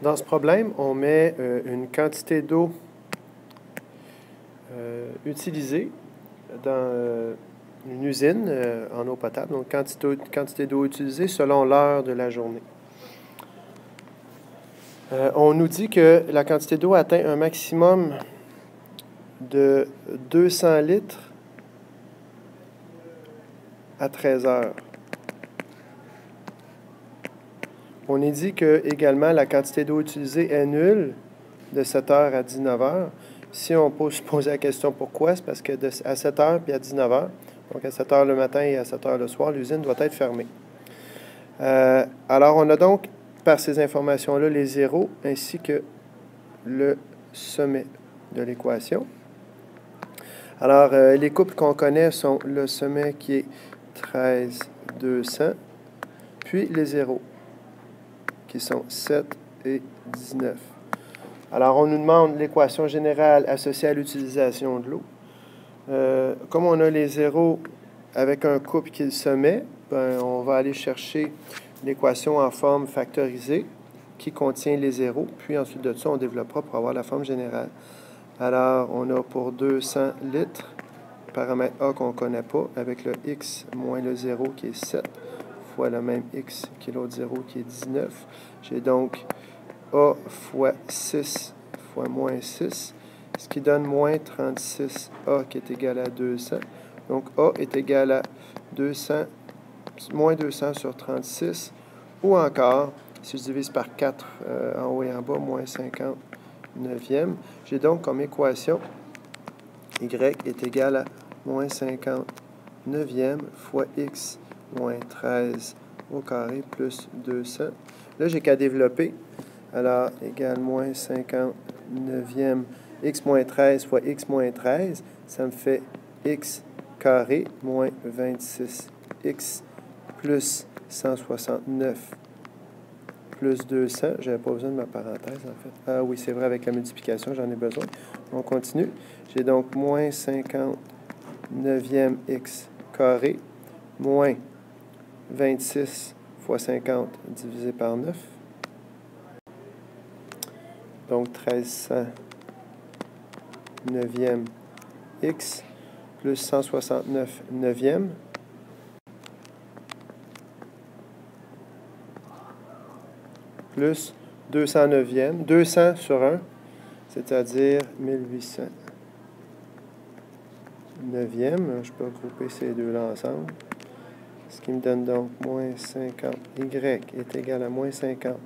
Dans ce problème, on met une quantité d'eau utilisée dans une usine en eau potable, donc quantité d'eau utilisée selon l'heure de la journée. On nous dit que la quantité d'eau atteint un maximum de 200 litres à 13 heures. On est dit que également la quantité d'eau utilisée est nulle de 7 heures à 19 heures. Si on peut se poser la question pourquoi, c'est parce que à 7 heures puis à 19 heures, donc à 7 heures le matin et à 7 heures le soir, l'usine doit être fermée. Alors on a donc par ces informations-là les zéros ainsi que le sommet de l'équation. Alors les couples qu'on connaît sont le sommet qui est 13 200, puis les zéros qui sont 7 et 19. Alors, on nous demande l'équation générale associée à l'utilisation de l'eau. Comme on a les zéros avec un couple qui est le sommet, ben, on va aller chercher l'équation en forme factorisée qui contient les zéros. Puis ensuite de ça, on développera pour avoir la forme générale. Alors, on a pour 200 litres, paramètre A qu'on ne connaît pas, avec le x moins le 0 qui est 7, fois le même x qui est l'autre 0 qui est 19. J'ai donc A fois 6 fois moins 6, ce qui donne moins 36A qui est égal à 200. Donc A est égal à 200, moins 200 sur 36, ou encore, si je divise par 4 en haut et en bas, moins 59e. J'ai donc comme équation y est égal à moins 59e fois x moins 13 au carré plus 200. Là, j'ai qu'à développer. Alors, égal moins 59e x moins 13 fois x moins 13, ça me fait x carré moins 26x plus 169 plus 200. Je n'avais pas besoin de ma parenthèse, en fait. Ah oui, c'est vrai, avec la multiplication, j'en ai besoin. On continue. J'ai donc moins 59e x carré moins 26 fois 50 divisé par 9. Donc 1309e x plus 169 neuvième plus 209e, 200 sur 1, c'est-à-dire 1800 neuvième. Je peux regrouper ces deux-là ensemble. Ce qui me donne donc moins 50. Y est égal à moins 50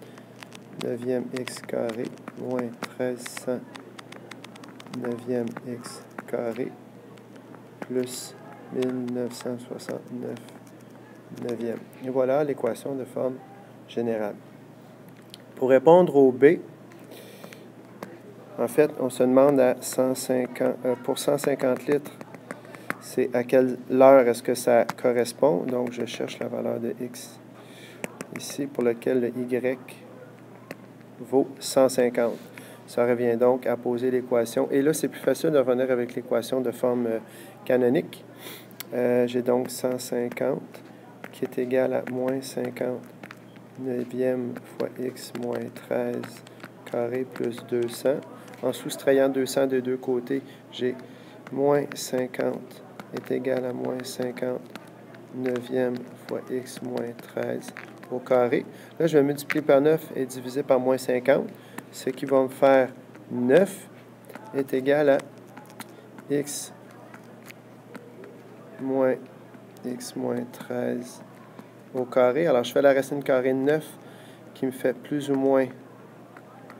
neuvième x carré moins 1300 neuvième x carré plus 1969 neuvième. Et voilà l'équation de forme générale. Pour répondre au B, en fait, on se demande à 150, pour 150 litres, c'est à quelle heure est-ce que ça correspond. Donc, je cherche la valeur de x ici, pour lequel le y vaut 150. Ça revient donc à poser l'équation. Et là, c'est plus facile de revenir avec l'équation de forme canonique. J'ai donc 150 qui est égal à moins 50 neuvième fois x moins 13 carré plus 200. En soustrayant 200 des deux côtés, j'ai moins 50 est égal à moins 50 neuvième fois x moins 13 au carré. Là, je vais multiplier par 9 et diviser par moins 50, ce qui va me faire 9 est égal à x moins 13 au carré. Alors, je fais la racine carrée de 9 qui me fait plus ou moins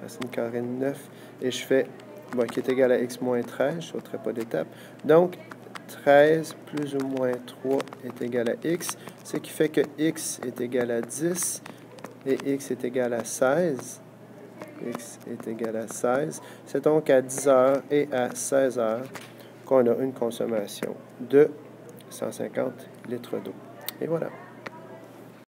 racine carrée de 9 et je fais, bon, qui est égal à x moins 13, je ne sauterai pas d'étape. Donc, 13 plus ou moins 3 est égal à x, ce qui fait que x est égal à 10 et x est égal à 16. X est égal à 16. C'est donc à 10 heures et à 16 heures qu'on a une consommation de 150 litres d'eau. Et voilà.